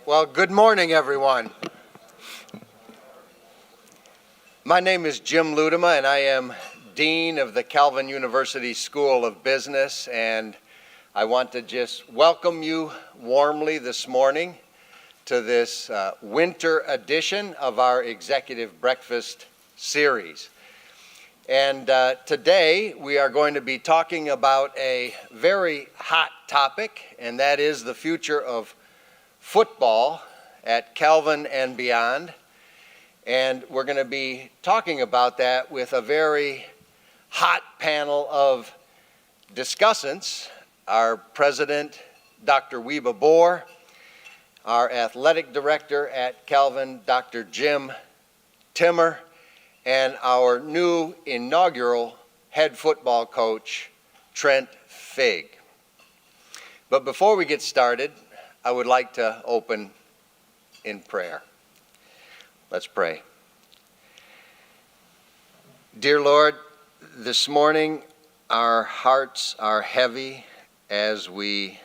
Well, good morning, everyone. My name is Jim Ludema, and I am Dean of the Calvin University School of Business, and I want to just welcome you warmly this morning to this winter edition of our Executive Breakfast series. And today we are going to be talking about a very hot topic, and that is the future of football at Calvin and beyond. And we're going to be talking about that with a very hot panel of discussants. Our president, Dr. Wiebe Boer, our athletic director at Calvin, Dr. Jim Timmer, and our new inaugural head football coach, Trent Figg. But before we get started, I would like to open in prayer. Let's pray. Dear Lord, this morning our hearts are heavy as we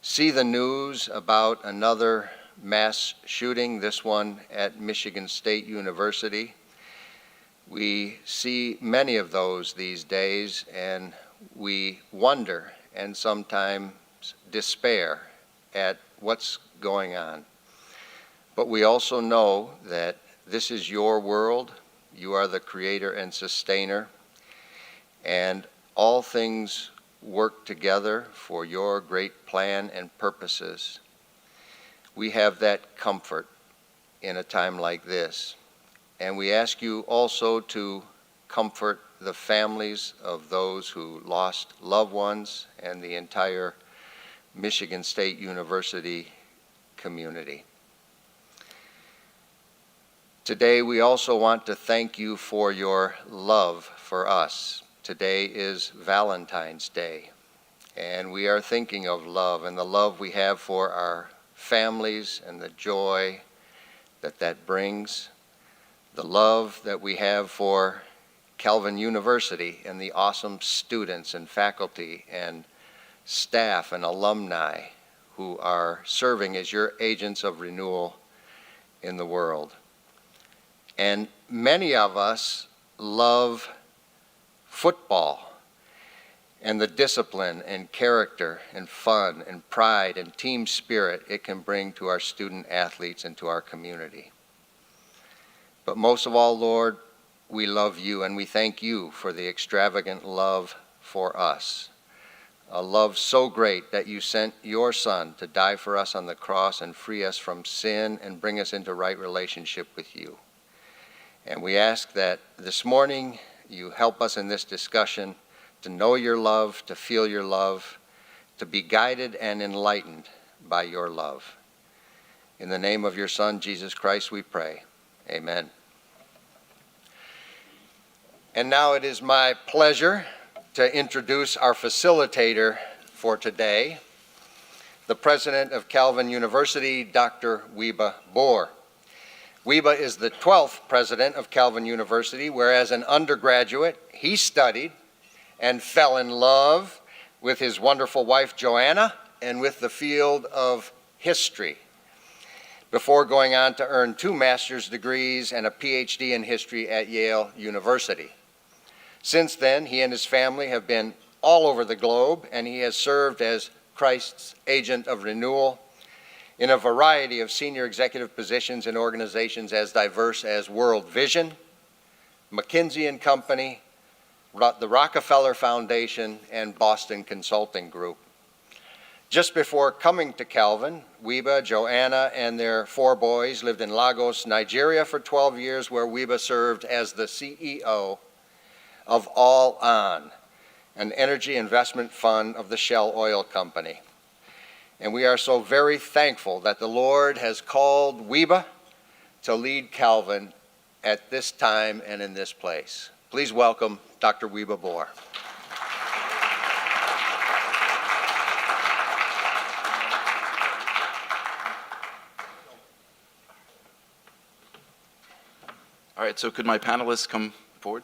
see the news about another mass shooting, this one at Michigan State University. We see many of those these days, and we wonder and sometimes despair at what's going on. But we also know that this is your world. You are the creator and sustainer, and all things work together for your great plan and purposes. We have that comfort in a time like this, and we ask you also to comfort the families of those who lost loved ones and the entire Michigan State University community. Today we also want to thank you for your love for us. Today is Valentine's Day, and we are thinking of love and the love we have for our families and the joy that that brings, the love that we have for Calvin University and the awesome students and faculty and staff and alumni who are serving as your agents of renewal in the world. And many of us love football and the discipline and character and fun and pride and team spirit it can bring to our student athletes and to our community. But most of all, Lord, we love you, and we thank you for the extravagant love for us. A love so great that you sent your Son to die for us on the cross and free us from sin and bring us into right relationship with you. And we ask that this morning you help us in this discussion to know your love, to feel your love, to be guided and enlightened by your love. In the name of your Son, Jesus Christ, we pray. Amen. And now it is my pleasure to introduce our facilitator for today, the president of Calvin University, Dr. Wiebe Boer. Wiebe is the 12th president of Calvin University, where as an undergraduate, he studied and fell in love with his wonderful wife, Joanna, and with the field of history, before going on to earn 2 master's degrees and a PhD in history at Yale University. Since then, he and his family have been all over the globe, and he has served as Christ's agent of renewal in a variety of senior executive positions in organizations as diverse as World Vision, McKinsey & Company, the Rockefeller Foundation, and Boston Consulting Group. Just before coming to Calvin, Wiebe, Joanna, and their 4 boys lived in Lagos, Nigeria for 12 years, where Wiebe served as the CEO of All On, an energy investment fund of the Shell Oil Company. And we are so very thankful that the Lord has called Weba to lead Calvin at this time and in this place. Please welcome Dr. Weba Bohr. All right, so could my panelists come forward?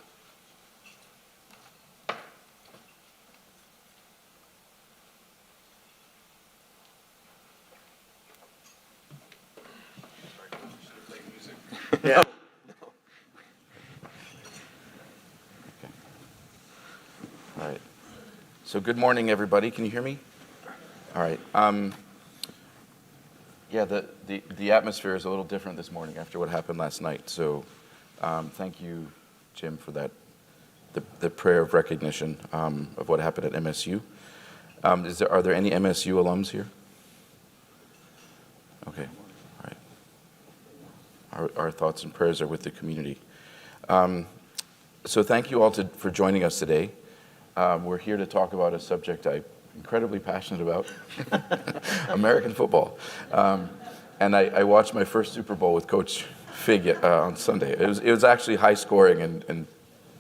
Yeah. Okay. All right. So good morning, everybody. Can you hear me? All right. Yeah, the atmosphere is a little different this morning after what happened last night. So thank you, Jim, for that, the prayer of recognition of what happened at MSU. Are there any MSU alums here? Okay. All right. Our thoughts and prayers are with the community. So thank you all for joining us today. We're here to talk about a subject I'm incredibly passionate about, American football. And I watched my first Super Bowl with Coach Figg on Sunday. It was actually high scoring and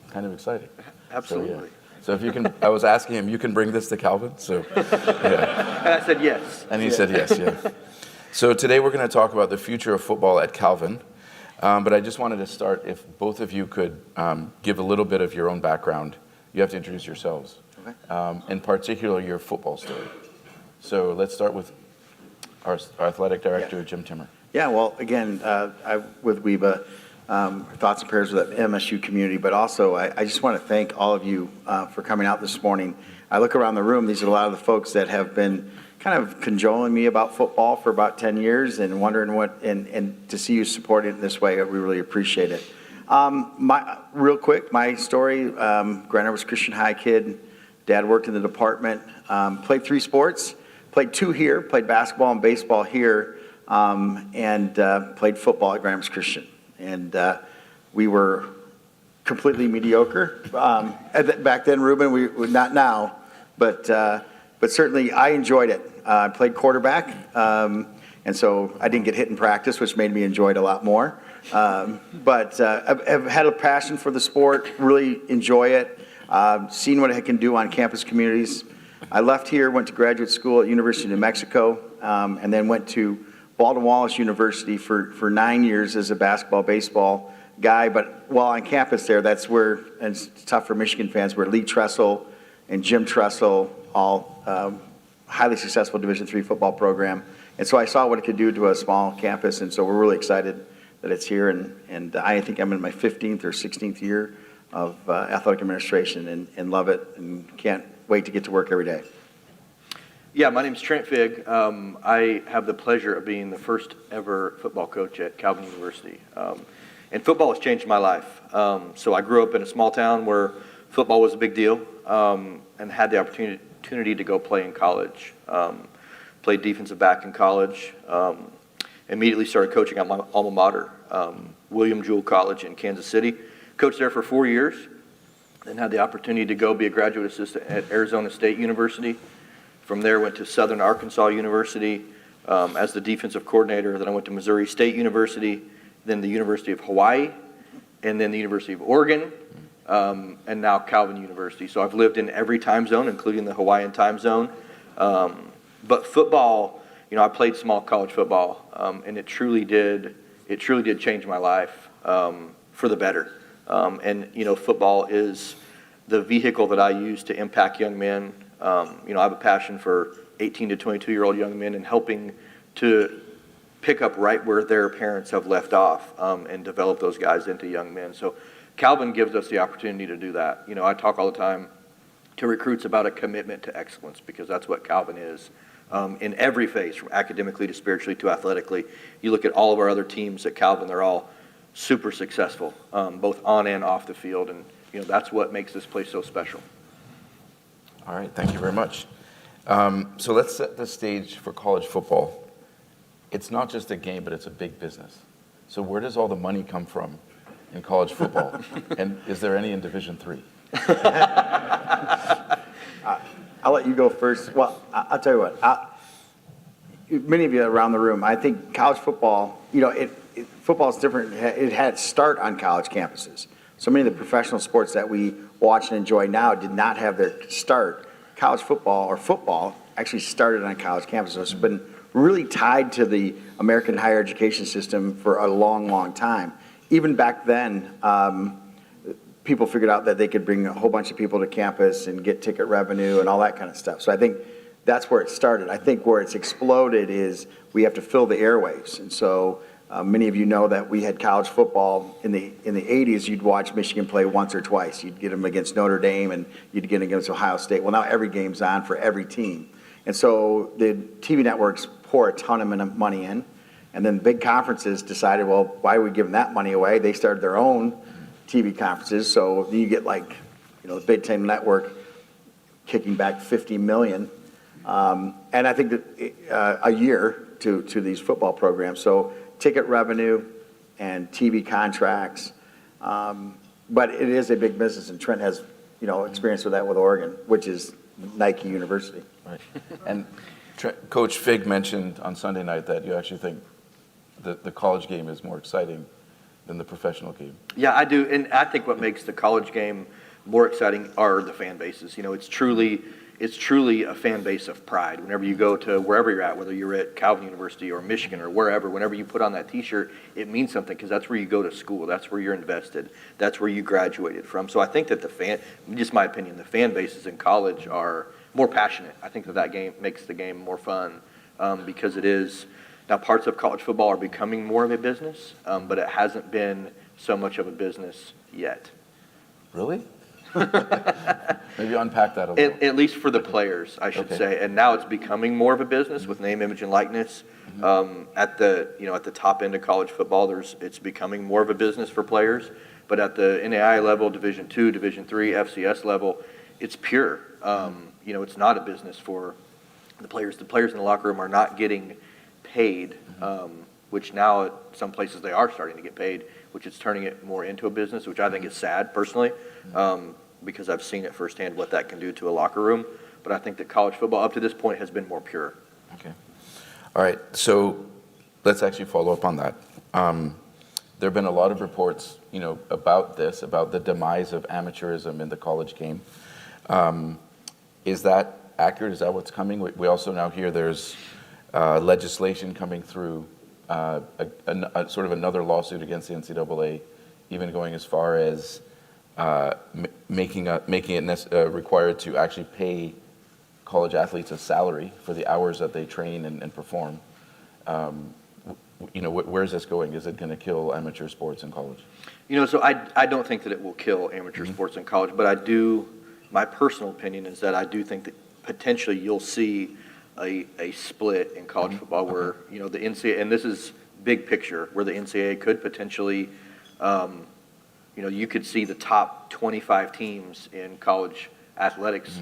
kind of exciting. Absolutely. So, yeah. So if you can, I was asking him, you can bring this to Calvin? So, yeah. And I said yes. And he said yes, yeah. So today we're going to talk about the future of football at Calvin. But I just wanted to start, if both of you could give a little bit of your own background. You have to introduce yourselves. Okay. In particular, your football story. So let's start with our athletic director, Jim Timmer. Yeah, well, again, I with Weba, thoughts and prayers with the MSU community, but also I just want to thank all of you for coming out this morning. I look around the room, these are a lot of the folks that have been kind of cajoling me about football for about 10 years and wondering and to see you support it in this way, we really appreciate it. Real quick, my story, Grand Rapids Christian High kid, dad worked in the department, played 3 sports, played 2 here, played basketball and baseball here, and played football at Grand Rapids Christian. And we were completely mediocre. Back then, Ruben, we not now, but certainly I enjoyed it. I played quarterback, and so I didn't get hit in practice, which made me enjoy it a lot more. But I've had a passion for the sport, really enjoy it, seen what it can do on campus communities. I left here, went to graduate school at University of New Mexico, and then went to Baldwin Wallace University for 9 years as a basketball, baseball guy. But while on campus there, that's where, and it's tough for Michigan fans, where Lee Tressel and Jim Tressel, all highly successful Division III football program. And so I saw what it could do to a small campus, and so we're really excited that it's here. And I think I'm in my 15th or 16th year of athletic administration and love it and can't wait to get to work every day. Yeah, my name's Trent Figg. I have the pleasure of being the first ever football coach at Calvin University. And football has changed my life. So I grew up in a small town where football was a big deal and had the opportunity to go play in college. Played defensive back in college. Immediately started coaching at my alma mater, William Jewell College in Kansas City. Coached there for 4 years, then had the opportunity to go be a graduate assistant at Arizona State University. From there, went to Southern Arkansas University as the defensive coordinator. Then I went to Missouri State University, then the University of Hawaii, and then the University of Oregon, and now Calvin University. So I've lived in every time zone, including the Hawaiian time zone. But football, you know, I played small college football, and it truly did change my life for the better. And you know, football is the vehicle that I use to impact young men. You know, I have a passion for 18 to 22-year-old young men and helping to pick up right where their parents have left off and develop those guys into young men. So Calvin gives us the opportunity to do that. You know, I talk all the time to recruits about a commitment to excellence because that's what Calvin is. In every phase, from academically to spiritually to athletically. You look at all of our other teams at Calvin, they're all super successful, both on and off the field. And, you know, that's what makes this place so special. All right, thank you very much. So let's set the stage for college football. It's not just a game, but it's a big business. So where does all the money come from in college football? And is there any in Division III? I'll let you go first. Well, I'll tell you what. many of you around the room, I think college football, football is different. It had its start on college campuses. So many of the professional sports that we watch and enjoy now did not have their start. College football or football actually started on college campuses. So it's been really tied to the American higher education system for a long, long time. Even back then, people figured out that they could bring a whole bunch of people to campus and get ticket revenue and all that kind of stuff. So I think that's where it started. I think where it's exploded is we have to fill the airwaves. And so many of you know that we had college football in the 80s. You'd watch Michigan play once or twice. You'd get them against Notre Dame and you'd get them against Ohio State. Well, now every game's on for every team. And so the TV networks pour a ton of money in. And then big conferences decided, well, why are we giving that money away? They started their own TV conferences. So you get the Big Ten Network kicking back $50 million. And I think that a year to these football programs. So ticket revenue and TV contracts. But it is a big business, and Trent has, experience with that with Oregon, which is Nike University. Right. And Coach Figg mentioned on Sunday night that you actually think the college game is more exciting than the professional game. Yeah, I do. And I think what makes the college game more exciting are the fan bases. It's truly a fan base of pride. Whenever you go to wherever you're at, whether you're at Calvin University or Michigan or wherever, whenever you put on that T-shirt, it means something because that's where you go to school. That's where you're invested. That's where you graduated from. So I think that just my opinion, the fan bases in college are more passionate. I think that game makes the game more fun because it is. Now, parts of college football are becoming more of a business, but it hasn't been so much of a business yet. Really? Maybe unpack that a little. At least for the players, I should say. And now it's becoming more of a business with name, image, and likeness. At the top end of college football, it's becoming more of a business for players. But at the NAIA level, Division II, Division III, FCS level, it's pure. It's not a business for the players. The players in the locker room are not getting paid, which now at some places they are starting to get paid, which is turning it more into a business, which I think is sad personally, because I've seen it firsthand what that can do to a locker room. But I think that college football up to this point has been more pure. Okay. All right. So let's actually follow up on that. There have been a lot of reports, about this, about the demise of amateurism in the college game. Is that accurate? Is that what's coming? We also now hear there's legislation coming through, sort of another lawsuit against the NCAA, even going as far as making it required to actually pay college athletes a salary for the hours that they train and perform. Where is this going? Is it going to kill amateur sports in college? So I don't think that it will kill amateur sports in college, but my personal opinion is that I do think that potentially you'll see a split in college football where, the NCAA, and this is big picture, where the NCAA could potentially, you could see the top 25 teams in college athletics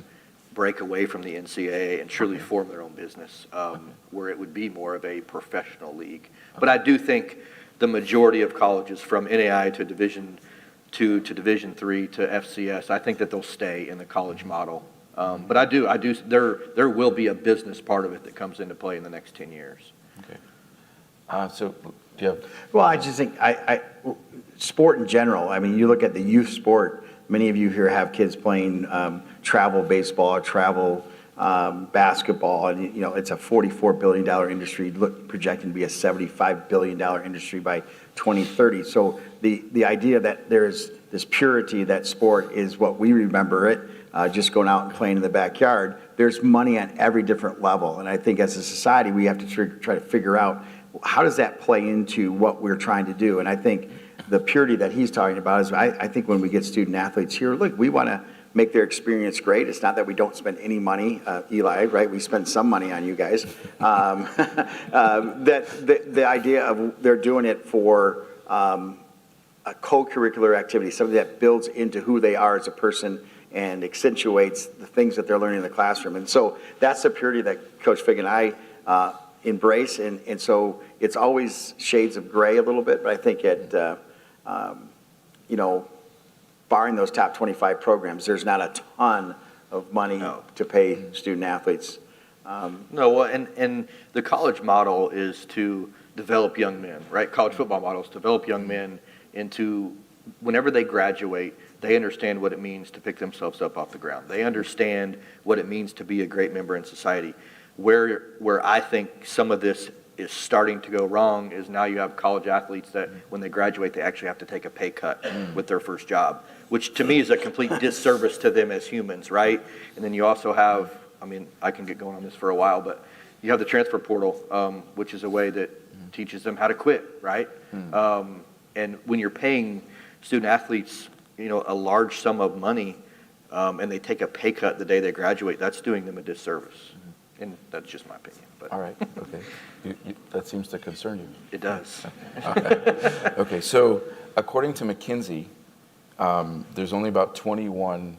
break away from the NCAA and truly form their own business, where it would be more of a professional league. But I do think the majority of colleges, from NAIA to Division II to Division III to FCS, I think that they'll stay in the college model. But I do. There will be a business part of it that comes into play in the next 10 years. Okay. So, do you have? Well, I just think sport in general. I mean, you look at the youth sport. Many of you here have kids playing travel baseball, travel basketball, and it's a $44 billion industry. Projecting to be a $75 billion industry by 2030. So the idea that there's this purity that sport is what we remember it. Just going out and playing in the backyard, there's money on every different level. And I think as a society, we have to try to figure out how does that play into what we're trying to do. And I think the purity that he's talking about is, I think when we get student athletes here, look, we want to make their experience great. It's not that we don't spend any money, Eli, right? We spend some money on you guys. The idea of they're doing it for a co-curricular activity, something that builds into who they are as a person and accentuates the things that they're learning in the classroom. And so that's the purity that Coach Figg and I embrace. And so it's always shades of gray a little bit, but I think barring those top 25 programs, there's not a ton of money to pay student athletes. No, well, and the college model is to develop young men, right? College football models develop young men into, whenever they graduate, they understand what it means to pick themselves up off the ground. They understand what it means to be a great member in society. Where I think some of this is starting to go wrong is now you have college athletes that when they graduate, they actually have to take a pay cut with their first job, which to me is a complete disservice to them as humans, right? And then you also have, I mean, I can get going on this for a while, but you have the transfer portal, which is a way that teaches them how to quit, right? And when you're paying student athletes, a large sum of money, and they take a pay cut the day they graduate, that's doing them a disservice. And that's just my opinion. But All right, okay. That seems to concern you. it does. Okay, so according to McKinsey, there's only about 21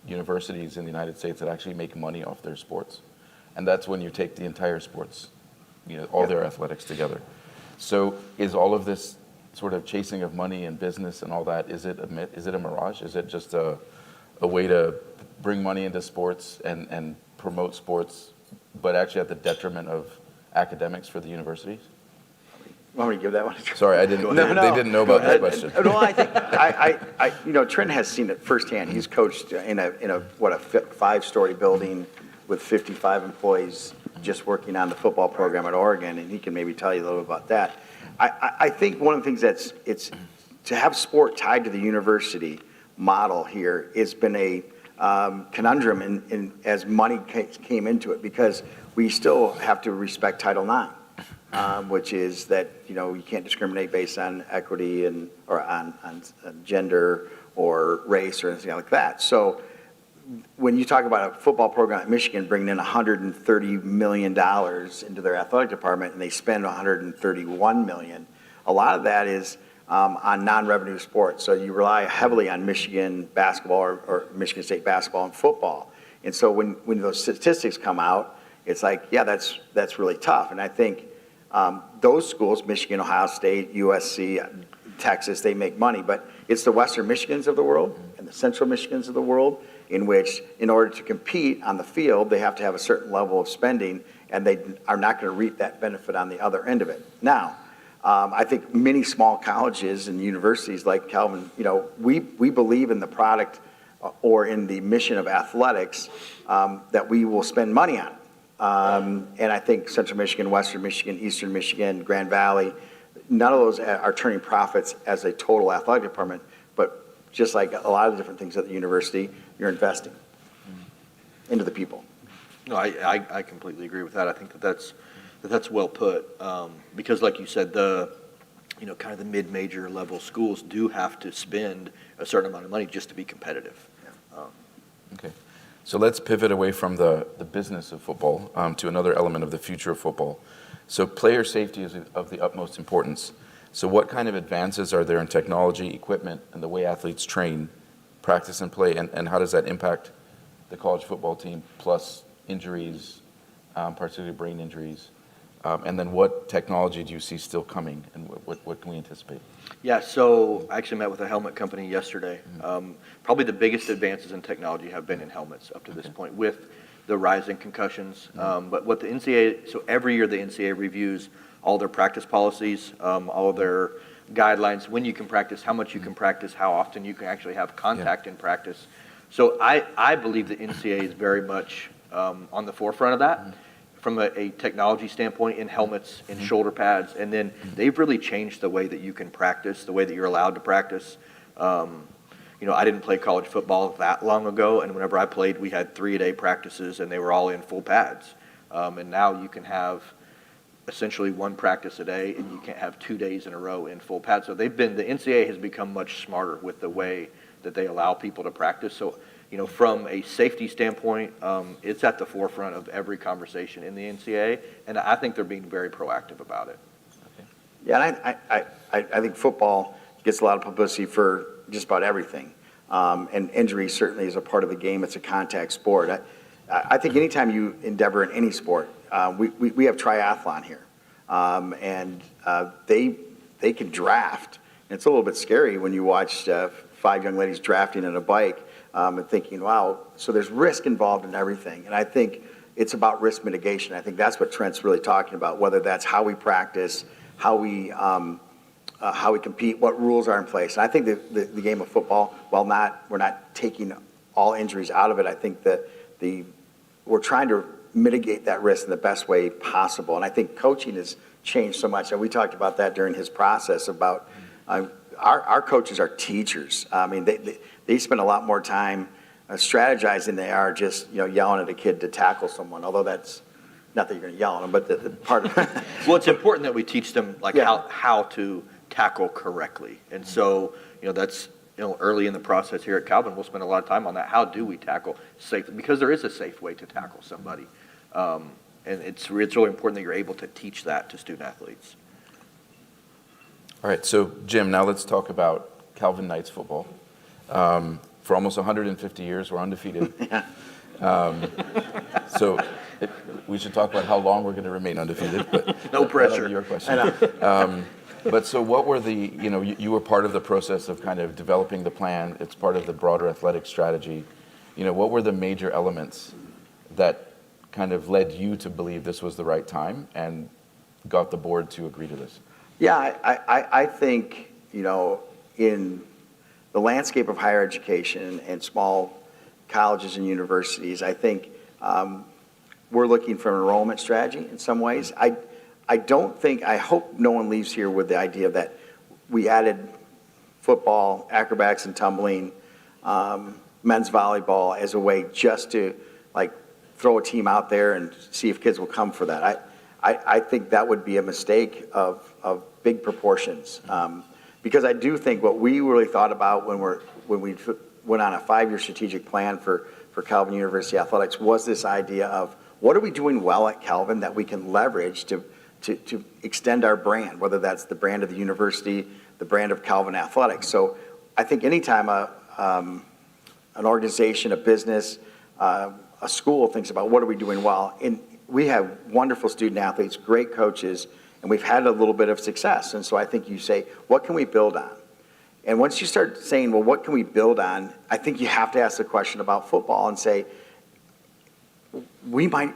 universities in the United States that actually make money off their sports. And that's when you take the entire sports, all their athletics together. So is all of this sort of chasing of money and business and all that, is it a mirage? Is it just a way to bring money into sports and promote sports, but actually at the detriment of academics for the universities? Want me to give that one? Sorry, I didn't. They didn't know about that question. No, I think Trent has seen it firsthand. He's coached in a 5-story building with 55 employees just working on the football program at Oregon, and he can maybe tell you a little bit about that. I think one of the things it's to have sport tied to the university model here has been a conundrum in as money came into it, because we still have to respect Title IX. Which is that you can't discriminate based on equity or on gender or race or anything like that. So when you talk about a football program at Michigan bringing in $130 million into their athletic department and they spend $131 million, a lot of that is on non-revenue sports. So you rely heavily on Michigan basketball or Michigan State basketball and football. And so when those statistics come out, it's like, yeah, that's really tough. And I think those schools, Michigan, Ohio State, USC, Texas, they make money, but it's the Western Michigans of the world and the Central Michigans of the world in which, in order to compete on the field, they have to have a certain level of spending, and they are not going to reap that benefit on the other end of it. Now, I think many small colleges and universities like Calvin, we believe in the product or in the mission of athletics that we will spend money on. And I think Central Michigan, Western Michigan, Eastern Michigan, Grand Valley, none of those are turning profits as a total athletic department, but just like a lot of different things at the university, you're investing into the people. No, I completely agree with that. I think that's well put, because like you said, kind of the mid-major level schools do have to spend a certain amount of money just to be competitive. Okay. So let's pivot away from the business of football to another element of the future of football. So player safety is of the utmost importance. So what kind of advances are there in technology, equipment, and the way athletes train, practice, and play, and how does that impact the college football team, plus injuries, particularly brain injuries? And then what technology do you see still coming, and what can we anticipate? Yeah, so I actually met with a helmet company yesterday. Probably the biggest advances in technology have been in helmets up to this point with the rise in concussions. But what the NCAA, so every year the NCAA reviews all their practice policies, all their guidelines, when you can practice, how much you can practice, how often you can actually have contact in practice. So I believe the NCAA is very much on the forefront of that. From a technology standpoint, in helmets, in shoulder pads, and then they've really changed the way that you can practice, the way that you're allowed to practice. I didn't play college football that long ago, and whenever I played, we had 3-a-day practices, and they were all in full pads. And now you can have essentially one practice a day, and you can't have 2 days in a row in full pads. So the NCAA has become much smarter with the way that they allow people to practice. So from a safety standpoint, it's at the forefront of every conversation in the NCAA, and I think they're being very proactive about it. Okay. Yeah, and I think football gets a lot of publicity for just about everything, and injury certainly is a part of the game. It's a contact sport. I think anytime you endeavor in any sport, we have triathlon here, and they can draft. And it's a little bit scary when you watch 5 young ladies drafting on a bike. And thinking, wow, so there's risk involved in everything. And I think it's about risk mitigation. I think that's what Trent's really talking about, whether that's how we practice, how we compete, what rules are in place. And I think the game of football, while we're not taking all injuries out of it, I think that we're trying to mitigate that risk in the best way possible. And I think coaching has changed so much. And we talked about that during his process about our coaches are teachers. I mean, they spend a lot more time strategizing than they are just yelling at a kid to tackle someone. Although that's not that you're going to yell at them, but the part of Well, it's important that we teach them Yeah. how to tackle correctly. And so, that's early in the process here at Calvin, we'll spend a lot of time on that. How do we tackle safely? Because there is a safe way to tackle somebody. And it's really important that you're able to teach that to student athletes. All right, so Jim, now let's talk about Calvin Knights football. For almost 150 years, we're undefeated. So we should talk about how long we're going to remain undefeated. But No pressure. That'll be your question. I know. But so what were you were part of the process of kind of developing the plan. It's part of the broader athletic strategy. What were the major elements that kind of led you to believe this was the right time and got the board to agree to this? Yeah, I think, in the landscape of higher education and small colleges and universities, I think we're looking for an enrollment strategy in some ways. I hope no one leaves here with the idea that we added football, acrobatics and tumbling, men's volleyball as a way just to throw a team out there and see if kids will come for that. I think that would be a mistake of big proportions. Because I do think what we really thought about when we went on a 5-year strategic plan for Calvin University Athletics was this idea of what are we doing well at Calvin that we can leverage to extend our brand, whether that's the brand of the university, the brand of Calvin Athletics. So I think anytime an organization, a business, a school thinks about what are we doing well, and we have wonderful student athletes, great coaches, and we've had a little bit of success. And so I think you say, what can we build on? And once you start saying, well, what can we build on? I think you have to ask the question about football and say, we might,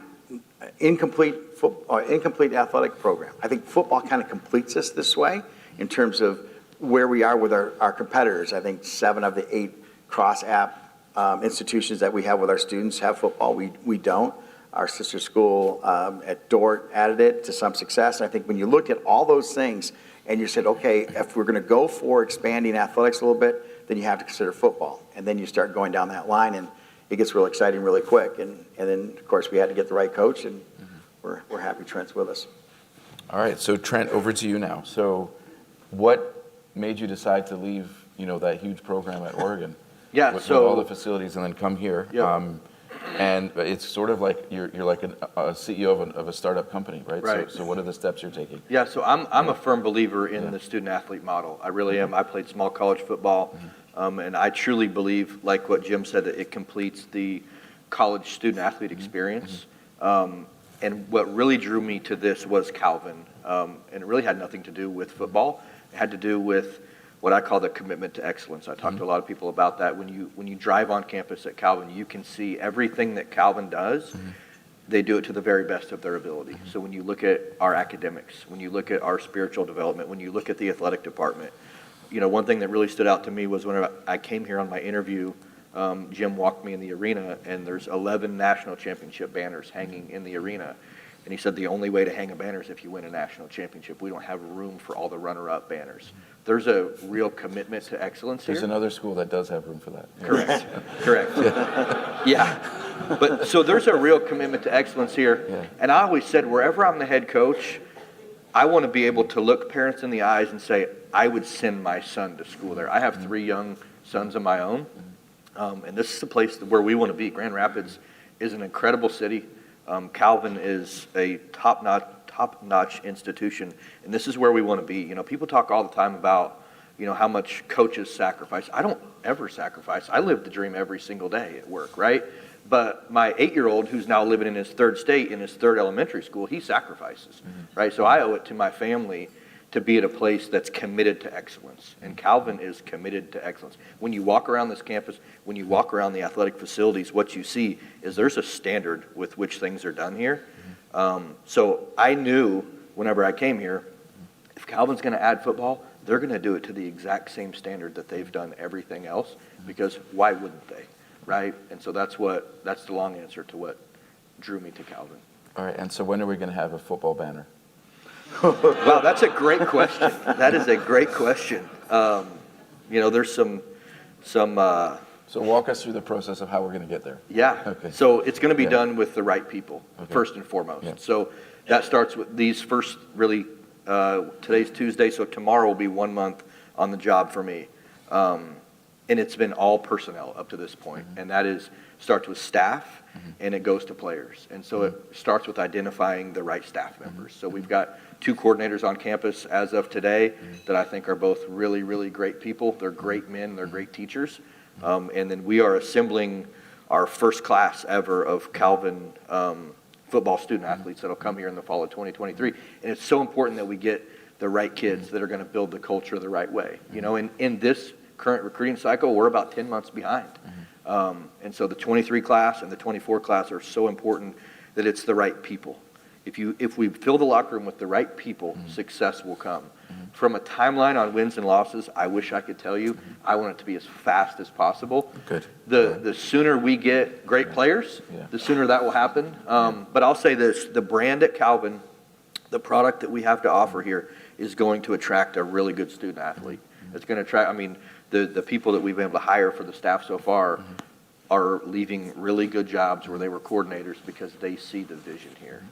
incomplete athletic program. I think football kind of completes us this way in terms of where we are with our competitors. I think 7 of the 8 cross-app institutions that we have with our students have football. We don't. Our sister school at Dort added it to some success. And I think when you look at all those things and you said, okay, if we're going to go for expanding athletics a little bit, then you have to consider football. And then you start going down that line, and it gets real exciting really quick. And then, of course, we had to get the right coach, and we're happy Trent's with us. All right, so Trent, over to you now. So what made you decide to leave, that huge program at Oregon? Yeah, with so all the facilities and then come here? Yeah. And it's sort of like you're like a CEO of a startup company, right? Right. So what are the steps you're taking? Yeah, so I'm a firm believer in the student-athlete model. I really am. I played small college football, and I truly believe, like what Jim said, that it completes the college student-athlete experience. And what really drew me to this was Calvin, and it really had nothing to do with football. It had to do with what I call the commitment to excellence. I talked to a lot of people about that. When you drive on campus at Calvin, you can see everything that Calvin does. They do it to the very best of their ability. So when you look at our academics, when you look at our spiritual development, when you look at the athletic department, one thing that really stood out to me was when I came here on my interview, Jim walked me in the arena, and there's 11 national championship banners hanging in the arena. And he said the only way to hang a banner is if you win a national championship. We don't have room for all the runner-up banners. There's a real commitment to excellence here. There's another school that does have room for that. Correct. Correct. Yeah. But so there's a real commitment to excellence here. Yeah. And I always said, wherever I'm the head coach, I want to be able to look parents in the eyes and say, I would send my son to school there. I have 3 young sons of my own. And this is the place where we want to be. Grand Rapids is an incredible city. Calvin is a top-notch institution, and this is where we want to be. People talk all the time about, how much coaches sacrifice. I don't ever sacrifice. I live the dream every single day at work, right? But my 8-year-old, who's now living in his 3rd state, in his 3rd elementary school, he sacrifices, right? So I owe it to my family to be at a place that's committed to excellence. And Calvin is committed to excellence. When you walk around this campus, when you walk around the athletic facilities, what you see is there's a standard with which things are done here. So I knew whenever I came here, if Calvin's going to add football, they're going to do it to the exact same standard that they've done everything else, because why wouldn't they, right? And so that's the long answer to what drew me to Calvin. All right, and so when are we going to have a football banner? Wow, that's a great question. That is a great question. There's some. So walk us through the process of how we're going to get there. Yeah. Okay. So it's going to be Yeah. done with the right people, Okay. first and foremost. Yeah. So that starts with these first, really, today's Tuesday, so tomorrow will be 1 month on the job for me. And it's been all personnel up to this point. And that starts with staff, and it goes to players. And so it starts with identifying the right staff members. So we've got 2 coordinators on campus as of today that I think are both really, really great people. They're great men, they're great teachers. And then we are assembling our first class ever of Calvin football student athletes that'll come here in the fall of 2023. And it's so important that we get the right kids that are going to build the culture the right way. In this current recruiting cycle, we're about 10 months behind. And so the 23 class and the 24 class are so important that it's the right people. If we fill the locker room with the right people, success will come. From a timeline on wins and losses, I wish I could tell you. I want it to be as fast as possible. Good. The sooner we get great players, the sooner that will happen. But I'll say this, the brand at Calvin, the product that we have to offer here is going to attract a really good student athlete. It's going to attract, the people that we've been able to hire for the staff so far are leaving really good jobs where they were coordinators because they see the vision here.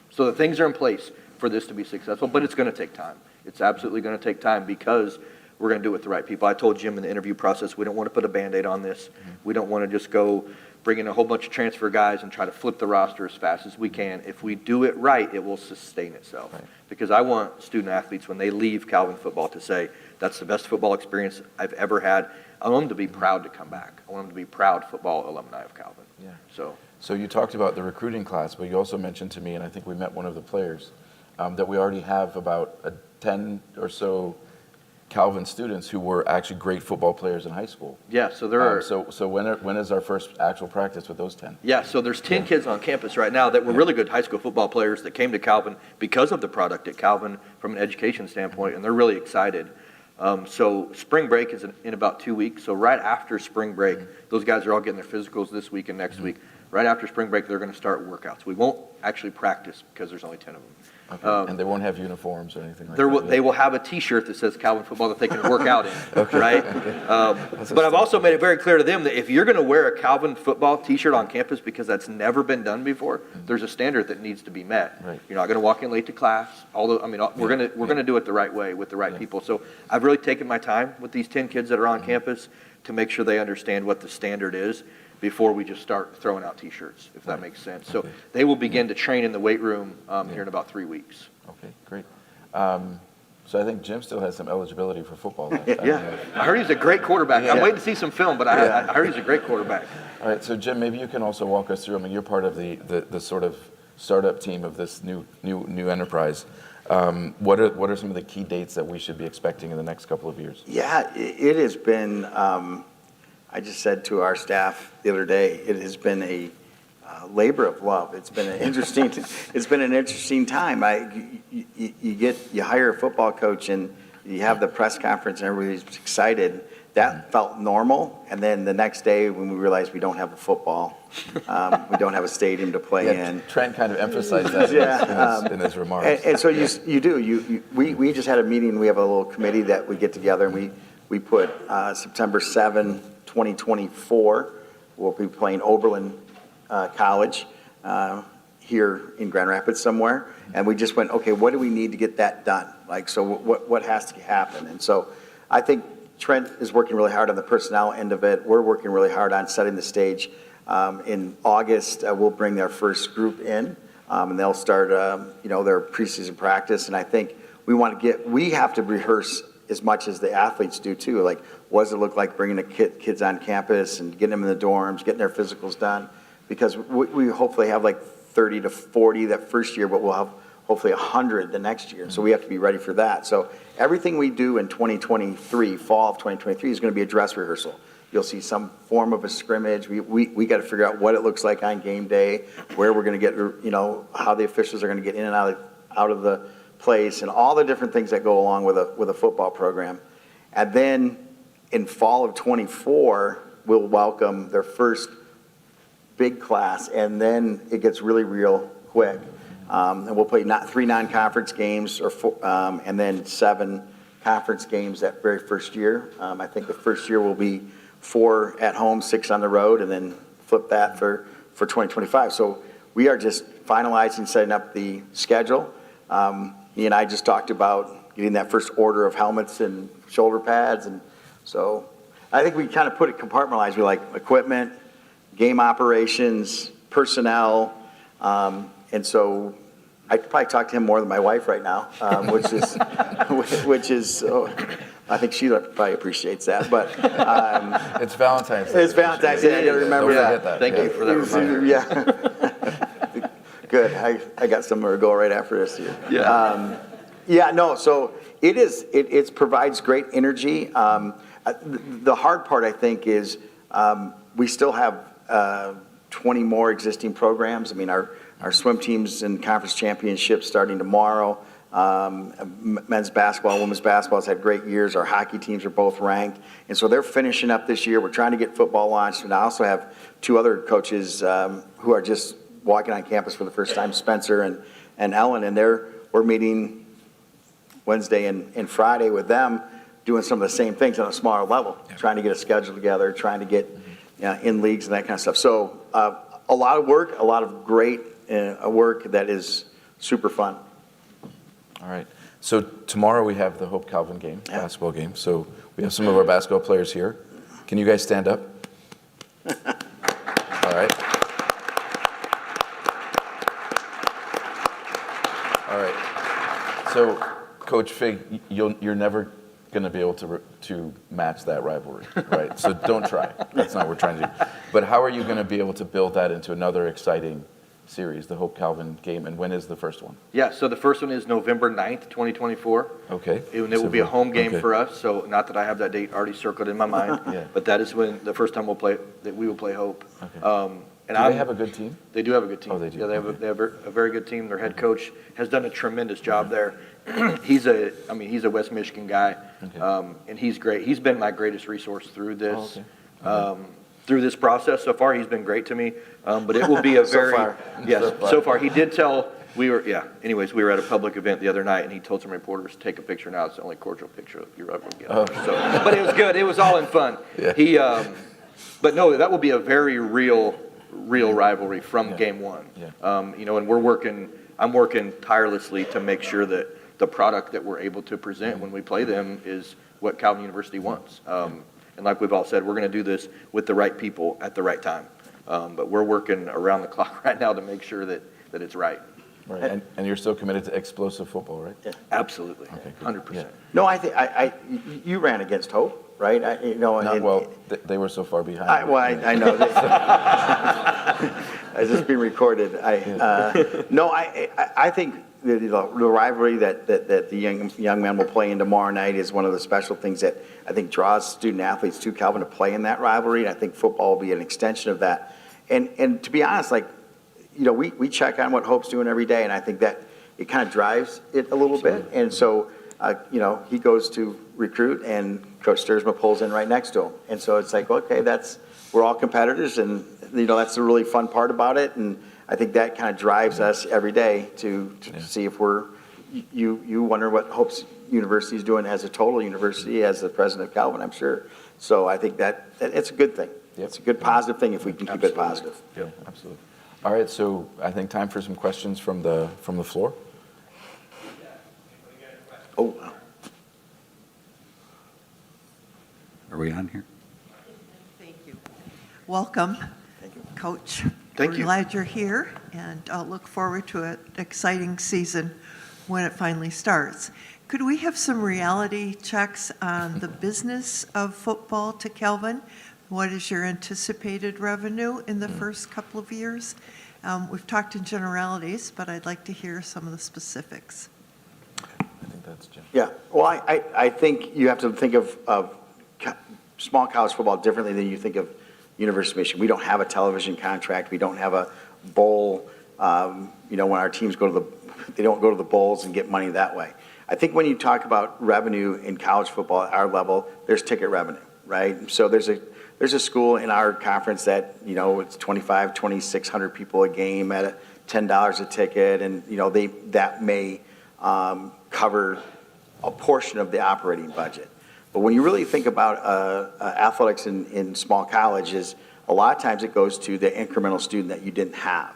So the things are in place for this to be successful, but it's going to take time. It's absolutely going to take time because we're going to do it with the right people. I told Jim in the interview process, we don't want to put a Band-Aid on this. We don't want to just go bring in a whole bunch of transfer guys and try to flip the roster as fast as we can. If we do it right, it will sustain itself. Right. Because I want student athletes, when they leave Calvin football, to say, that's the best football experience I've ever had. I want them to be proud to come back. I want them to be proud football alumni of Calvin. Yeah. So you talked about the recruiting class, but you also mentioned to me, and I think we met one of the players, that we already have about 10 or so Calvin students who were actually great football players in high school. Yeah, so there are. So when is our first actual practice with those 10? Yeah, so there's 10 kids on campus right now that were really good high school football players that came to Calvin because of the product at Calvin from an education standpoint, and they're really excited. So spring break is in about 2 weeks. So right after spring break, those guys are all getting their physicals this week and next week. Right after spring break, they're going to start workouts. We won't actually practice because there's only 10 of them. Okay. And they won't have uniforms or anything like that? They will have a T-shirt that says Calvin football that they can work out in, Okay. right? But I've also made it very clear to them that if you're going to wear a Calvin football T-shirt on campus because that's never been done before, there's a standard that needs to be met. Right. You're not going to walk in late to class. Although we're going to do it the right way with the right people. So I've really taken my time with these 10 kids that are on campus to make sure they understand what the standard is before we just start throwing out T-shirts, if that makes sense. So they will begin to train in the weight room here in about 3 weeks. Okay, great. So I think Jim still has some eligibility for football left. Yeah, I heard he's a great quarterback. I'm waiting to see some film, but I heard he's a great quarterback. All right, so Jim, maybe you can also walk us through. You're part of the sort of startup team of this new enterprise. What are some of the key dates that we should be expecting in the next couple of years? Yeah, it has been, I just said to our staff the other day, it has been a labor of love. It's been an interesting time. You hire a football coach and you have the press conference and everybody's excited. That felt normal, and then the next day when we realized we don't have a football, we don't have a stadium to play in. Trent kind of emphasized that in his remarks. And so we just had a meeting. We have a little committee that we get together, and we put September 7, 2024. We'll be playing Oberlin College here in Grand Rapids somewhere, and we just went, okay, what do we need to get that done? So what has to happen? And so I think Trent is working really hard on the personnel end of it. We're working really hard on setting the stage. In August, we'll bring their first group in, and they'll start, their preseason practice. And I think we have to rehearse as much as the athletes do too. Like, what does it look like bringing the kids on campus and getting them in the dorms, getting their physicals done? Because we hopefully have like 30 to 40 that first year, but we'll have hopefully 100 the next year. So we have to be ready for that. So everything we do in 2023, fall of 2023, is going to be a dress rehearsal. You'll see some form of a scrimmage. We got to figure out what it looks like on game day, where we're going to get, how the officials are going to get in and out of the place, and all the different things that go along with a football program. And then in fall of 24, we'll welcome their first big class, and then it gets really real quick. And we'll play 3 non-conference games, and then 7 conference games that very first year. I think the first year will be 4 at home, 6 on the road, and then flip that for 2025. So we are just finalizing, setting up the schedule. He and I just talked about getting that first order of helmets and shoulder pads, and so I think we kind of put it compartmentalized. We like equipment, game operations, personnel, and so I could probably talk to him more than my wife right now, which is I think she probably appreciates that. But It's Valentine's Day. It's Valentine's Day. I got to remember that. Thank you for that reminder. Yeah. Good. I got somewhere to go right after this here. Yeah. So it provides great energy. The hard part, I think, is we still have 20 more existing programs. I mean, our swim team's in conference championships starting tomorrow. Men's basketball, women's basketball has had great years. Our hockey teams are both ranked. And so they're finishing up this year. We're trying to get football launched. And I also have 2 other coaches who are just walking on campus for the first time, Spencer and Ellen. And we're meeting Wednesday and Friday with them, doing some of the same things on a smaller level, trying to get a schedule together, trying to get in leagues and that kind of stuff. So a lot of work, a lot of great work that is super fun. All right. So tomorrow we have the Hope Calvin game, basketball game. So we have some of our basketball players here. Can you guys stand up? All right. All right. So, Coach Figg, you're never going to be able to match that rivalry, right? So don't try. That's not what we're trying to do. But how are you going to be able to build that into another exciting series, the Hope Calvin game, and when is the first one? Yeah, so the first one is November 9th, 2024. Okay. And it will be a home game for us, so not that I have that date already circled in my mind, but that is when the first time we will play Hope. Okay. And do they have a good team? They do have a good team. Oh, they do. Yeah, they have a very good team. Their head coach has done a tremendous job there. He's a West Michigan guy, and he's great. He's been my greatest resource through this. Through this process so far. He's been great to me, but it will be a very so far. He did tell we were at a public event the other night, and he told some reporters to take a picture. Now it's the only cordial picture you're ever going to get. But it was good. It was all in fun. Yeah. But no, that will be a very real rivalry from game one. And I'm working tirelessly to make sure that the product that we're able to present when we play them is what Calvin University wants. And like we've all said, we're going to do this with the right people at the right time. But we're working around the clock right now to make sure that it's right. Right, and you're still committed to explosive football, right? Yeah. Absolutely, okay, 100%. Yeah. No, I think you ran against Hope, right? They were so far behind. I know. It's just being recorded. I think the rivalry that the young men will play in tomorrow night is one of the special things that I think draws student athletes to Calvin to play in that rivalry. And I think football will be an extension of that. And to be honest, we check on what Hope's doing every day, and I think that it kind of drives it a little bit. And so, he goes to recruit, and Coach Sturzma pulls in right next to him. And so it's like, okay, we're all competitors, and that's the really fun part about it. And I think that kind of drives us every day to see if you wonder what Hope's University is doing as a total university, as the president of Calvin, I'm sure. So I think that it's a good thing. Yep. It's a good positive thing if we can keep it positive. Yeah, absolutely. All right, so I think time for some questions from the floor. Oh, wow. Are we on here? Thank you. Welcome, Thank you. Coach. Thank you. We're glad you're here, and I'll look forward to an exciting season when it finally starts. Could we have some reality checks on the business of football to Calvin? What is your anticipated revenue in the first couple of years? We've talked in generalities, but I'd like to hear some of the specifics. I think that's Jim. Yeah, well, I think you have to think of small college football differently than you think of University of Michigan. We don't have a television contract. We don't have a bowl. When our teams they don't go to the bowls and get money that way. I think when you talk about revenue in college football at our level, there's ticket revenue, right? So there's a school in our conference that, it's 2,600 people a game at $10 a ticket, and, that may cover a portion of the operating budget. But when you really think about athletics in small colleges, a lot of times it goes to the incremental student that you didn't have,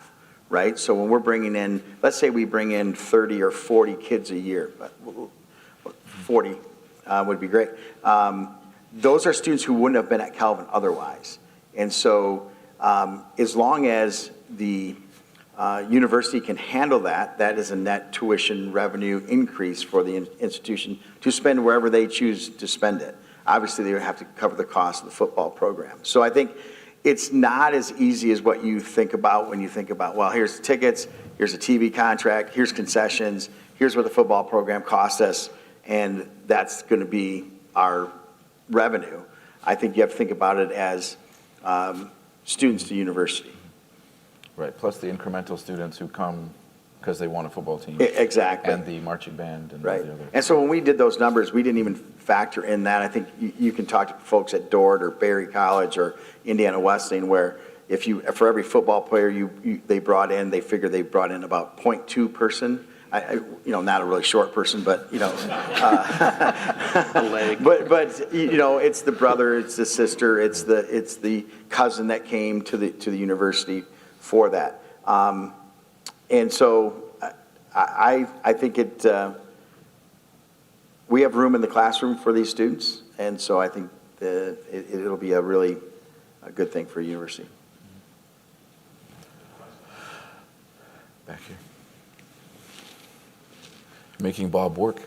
right? So when we're bringing in, let's say we bring in 30 or 40 kids a year, but 40 would be great. Those are students who wouldn't have been at Calvin otherwise. And so as long as the university can handle that, that is a net tuition revenue increase for the institution to spend wherever they choose to spend it. Obviously, they would have to cover the cost of the football program. So I think it's not as easy as what you think about when you think about, well, here's the tickets, here's a TV contract, here's concessions, here's what the football program costs us, and that's going to be our revenue. I think you have to think about it as students to university. Right, plus the incremental students who come because they want a football team. Exactly. And the marching band and Right. the other. And so when we did those numbers, we didn't even factor in that. I think you can talk to folks at Dort or Berry College or Indiana Wesleyan, where for every football player they brought in, they figured they brought in about 0.2 person. Not a really short person, but A leg. but it's the brother, it's the sister, it's the cousin that came to the university for that. And so I think we have room in the classroom for these students, and so I think it'll be a really good thing for a university. Back here. Making Bob work.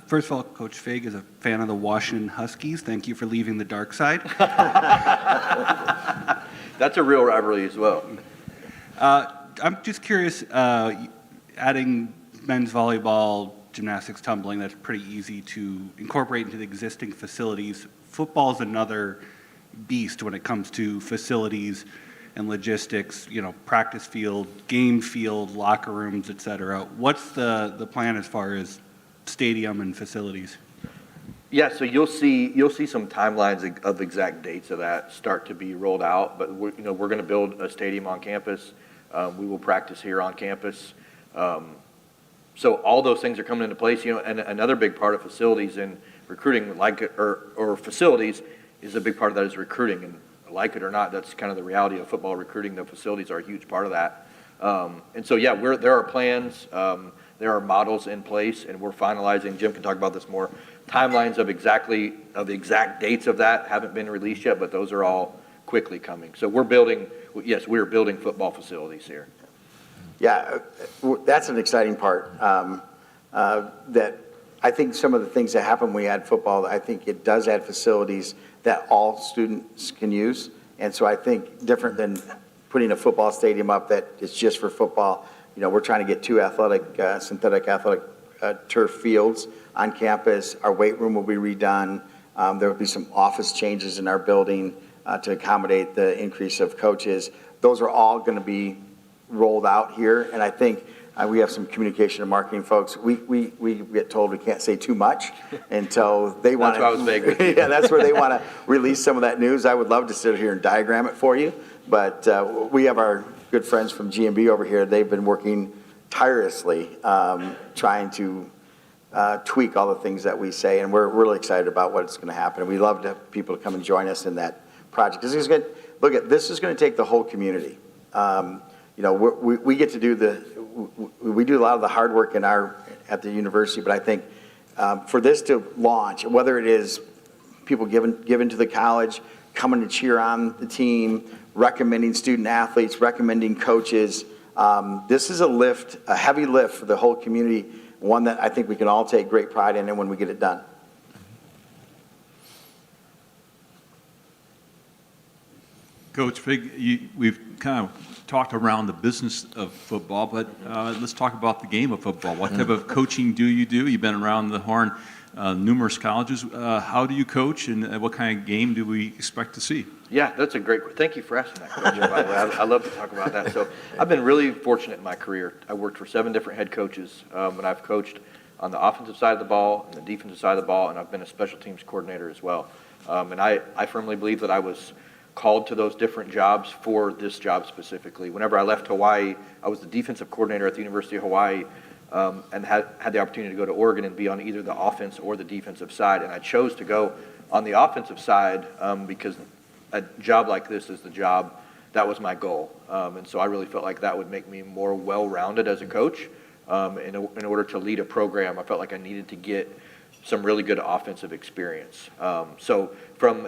First of all, Coach Figg is a fan of the Washington Huskies. Thank you for leaving the dark side. That's a real rivalry as well. I'm just curious, adding men's volleyball, gymnastics, tumbling, that's pretty easy to incorporate into the existing facilities. Football is another beast when it comes to facilities and logistics, practice field, game field, locker rooms, et cetera. What's the plan as far as stadium and facilities? Yeah, so you'll see some timelines of exact dates of that start to be rolled out. But we're going to build a stadium on campus. We will practice here on campus. So all those things are coming into place. And another big part of facilities and recruiting, or facilities, is a big part of that is recruiting. And like it or not, that's kind of the reality of football recruiting. The facilities are a huge part of that. And so yeah, there are plans. There are models in place, and we're finalizing. Jim can talk about this more. Timelines of the exact dates of that haven't been released yet, but those are all quickly coming. So we're building football facilities here. Yeah, that's an exciting part. That I think some of the things that happen when we add football, I think it does add facilities that all students can use. And so I think different than putting a football stadium up that is just for football. We're trying to get 2 synthetic athletic turf fields on campus. Our weight room will be redone. There will be some office changes in our building to accommodate the increase of coaches. Those are all going to be rolled out here, and I think we have some communication and marketing folks. We get told we can't say too much until they want to. That's why I was vague with you. Yeah, that's where they want to release some of that news. I would love to sit here and diagram it for you, but we have our good friends from GMB over here. They've been working tirelessly trying to tweak all the things that we say, and we're really excited about what's going to happen. And we love to have people to come and join us in that project. This is going to take the whole community. We get to do we do a lot of the hard work at the university, but I think for this to launch, whether it is people given to the college, coming to cheer on the team, recommending student athletes, recommending coaches, this is a heavy lift for the whole community, one that I think we can all take great pride in when we get it done. Coach Figg, we've kind of talked around the business of football, but let's talk about the game of football. What type of coaching do? You've been around the horn, numerous colleges. How do you coach, and what kind of game do we expect to see? Yeah, that's a great. Thank you for asking that question. By the way, I love to talk about that. So I've been really fortunate in my career. I worked for 7 different head coaches, and I've coached on the offensive side of the ball and the defensive side of the ball, and I've been a special teams coordinator as well. And I firmly believe that I was called to those different jobs for this job specifically. Whenever I left Hawaii, I was the defensive coordinator at the University of Hawaii, and had the opportunity to go to Oregon and be on either the offense or the defensive side. And I chose to go on the offensive side because a job like this is the job, that was my goal. And so I really felt like that would make me more well-rounded as a coach. In order to lead a program, I felt like I needed to get some really good offensive experience. So from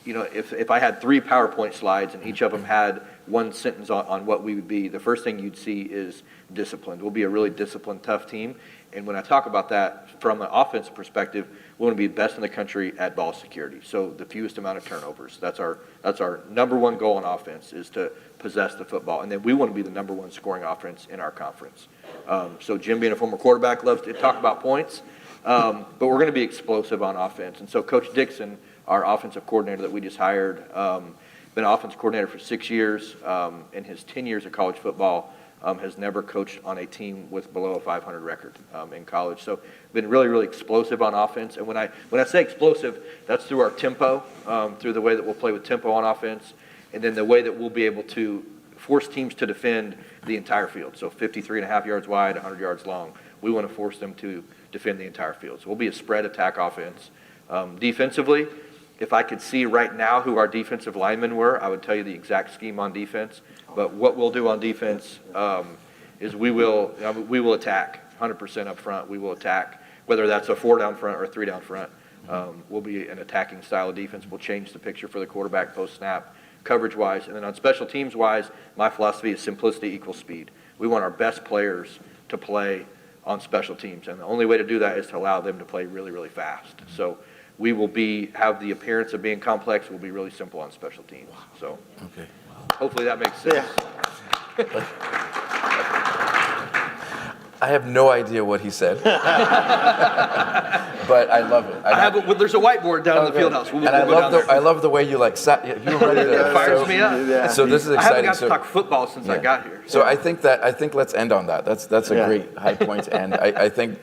if I had 3 PowerPoint slides and each of them had one sentence on what we would be, the first thing you'd see is disciplined. We'll be a really disciplined, tough team. And when I talk about that from an offensive perspective, we want to be the best in the country at ball security. So the fewest amount of turnovers. That's our number one goal in offense, is to possess the football. And then we want to be the number 1 scoring offense in our conference. So Jim, being a former quarterback, loves to talk about points. But we're going to be explosive on offense. And so Coach Dixon, our offensive coordinator that we just hired, been an offensive coordinator for 6 years. In his 10 years of college football, has never coached on a team with below a 500 record in college. So been really, really explosive on offense. And when I say explosive, that's through our tempo, through the way that we'll play with tempo on offense, and then the way that we'll be able to force teams to defend the entire field. So 53.5 yards wide, 100 yards long. We want to force them to defend the entire field. So we'll be a spread attack offense. Defensively, if I could see right now who our defensive linemen were, I would tell you the exact scheme on defense. But what we'll do on defense is we will attack 100% up front. We will attack, whether that's a 4 down front or a 3 down front. We'll be an attacking style of defense. We'll change the picture for the quarterback post-snap, coverage-wise. And then on special teams-wise, my philosophy is simplicity equals speed. We want our best players to play on special teams. And the only way to do that is to allow them to play really, really fast. So we will have the appearance of being complex. We'll be really simple on special teams. So Okay. hopefully that makes sense. Yeah. I have no idea what he said, but I love it. There's a whiteboard down in the field house. I love the way you sat. You were ready to. It fires me up. Yeah. So this is I exciting. haven't got to talk football since I got here. So I think let's end on that. That's a great high point, and I think,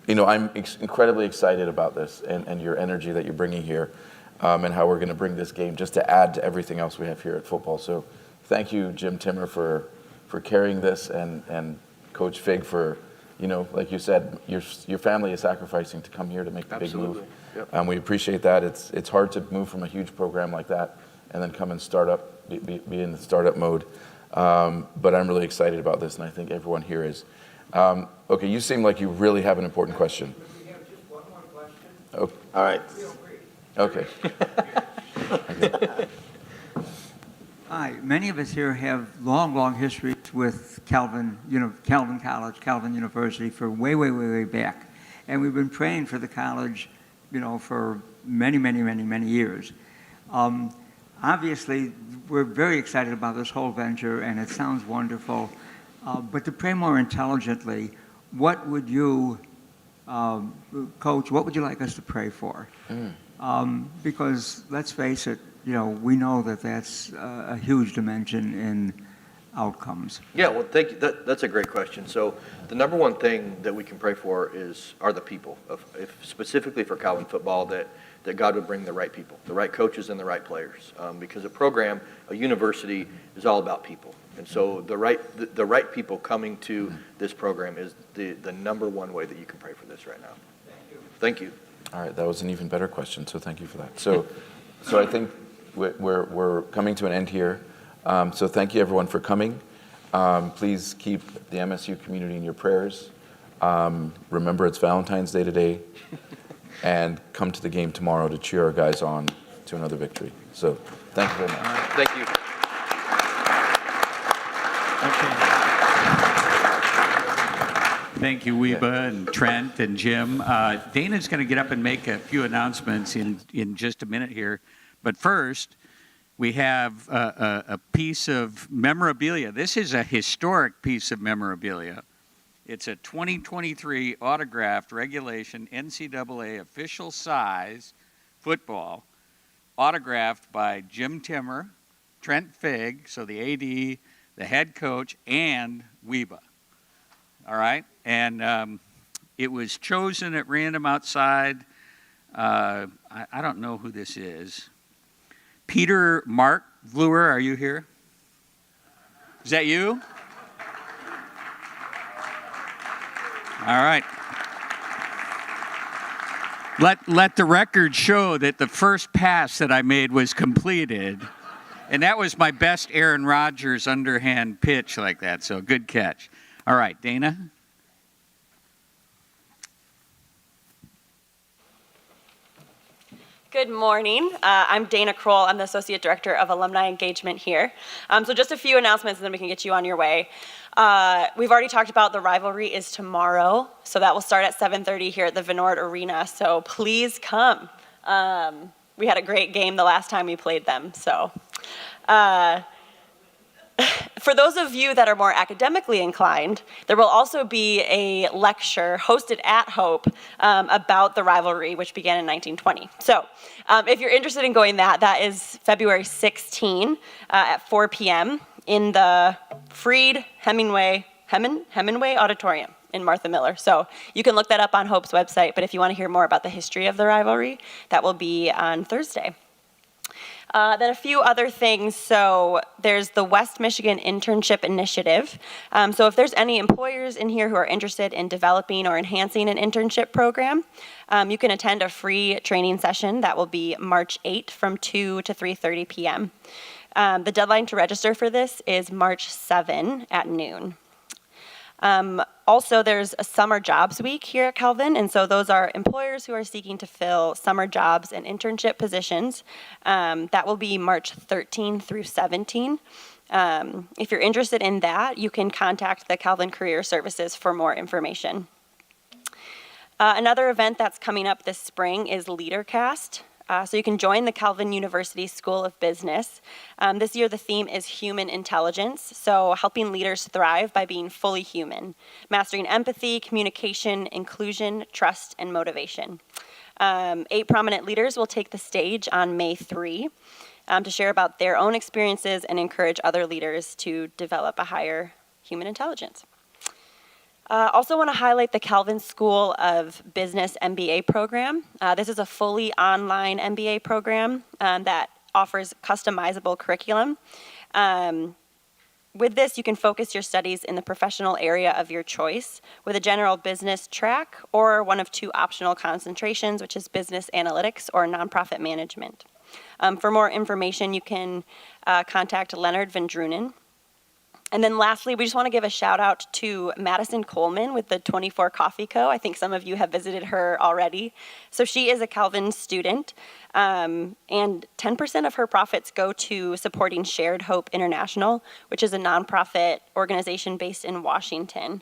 I'm incredibly excited about this and your energy that you're bringing here, and how we're going to bring this game just to add to everything else we have here at football. So thank you, Jim Timmer, for carrying this, and Coach Figg for, like you said, your family is sacrificing to come here to make the big move. Yep. We appreciate that. It's hard to move from a huge program like that and then come and be in the startup mode. But I'm really excited about this, and I think everyone here is. Okay, you seem like you really have an important question. We have just one more question. Oh, All right. okay. Hi. Many of us here have long histories with Calvin College, Calvin University for way back. And we've been praying for the college, for many years. Obviously, we're very excited about this whole venture, and it sounds wonderful. But to pray more intelligently, what would you, Coach, what would you like us to pray for? Because let's face it, we know that that's a huge dimension in outcomes. Yeah, well, thank you. That's a great question. So the number one thing that we can pray for are the people, specifically for Calvin football, that God would bring the right people, the right coaches and the right players. Because a university is all about people. And so the right people coming to this program is the number one way that you can pray for this right now. Thank you. All right, that was an even better question, so thank you for that. So I think we're coming to an end here. So thank you, everyone, for coming. Please keep the MSU community in your prayers. Remember, it's Valentine's Day today, and come to the game tomorrow to cheer our guys on to another victory. So thank you very much. Thank you. Thank you, Weba and Trent and Jim. Dana's going to get up and make a few announcements in just a minute here. But first, we have a piece of memorabilia. This is a historic piece of memorabilia. It's a 2023 autographed regulation NCAA official size football, autographed by Jim Timmer, Trent Figg, so the AD, the head coach, and Weeba. All right? And it was chosen at random outside. I don't know who this is. Peter Mark Vluer, are you here? Is that you? All right. Let the record show that the first pass that I made was completed. And that was my best Aaron Rodgers underhand pitch like that, so good catch. All right, Dana? Good morning. I'm Dana Kroll. I'm the Associate Director of Alumni Engagement here. So just a few announcements and then we can get you on your way. We've already talked about the rivalry is tomorrow, so that will start at 7:30 here at the Vinord Arena, so please come. We had a great game the last time we played them, so. For those of you that are more academically inclined, there will also be a lecture hosted at Hope about the rivalry, which began in 1920. So if you're interested in going that is February 16 at 4 p.m. in the Freed Hemingway Auditorium in Martha Miller. So you can look that up on Hope's website, but if you want to hear more about the history of the rivalry, that will be on Thursday. Then a few other things. So there's the West Michigan Internship Initiative. So if there's any employers in here who are interested in developing or enhancing an internship program, you can attend a free training session that will be March 8 from 2 to 3:30 p.m. The deadline to register for this is March 7 at noon. Also, there's a summer jobs week here at Calvin, and so those are employers who are seeking to fill summer jobs and internship positions. That will be March 13 through 17. If you're interested in that, you can contact the Calvin Career Services for more information. Another event that's coming up this spring is LeaderCast. So you can join the Calvin University School of Business. This year the theme is human intelligence, so helping leaders thrive by being fully human, mastering empathy, communication, inclusion, trust, and motivation. 8 prominent leaders will take the stage on May 3 to share about their own experiences and encourage other leaders to develop a higher human intelligence. Also want to highlight the Calvin School of Business MBA program. This is a fully online MBA program that offers customizable curriculum. With this, you can focus your studies in the professional area of your choice with a general business track or one of 2 optional concentrations, which is business analytics or nonprofit management. For more information, you can contact Leonard Van Drunen. And then lastly, we just want to give a shout out to Madison Coleman with the 24 Coffee Co. I think some of you have visited her already. So she is a Calvin student, and 10% of her profits go to supporting Shared Hope International, which is a nonprofit organization based in Washington.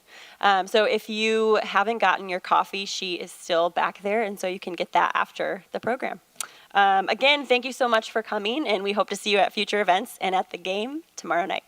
So if you haven't gotten your coffee, she is still back there, and so you can get that after the program. Again, thank you so much for coming, and we hope to see you at future events and at the game tomorrow night.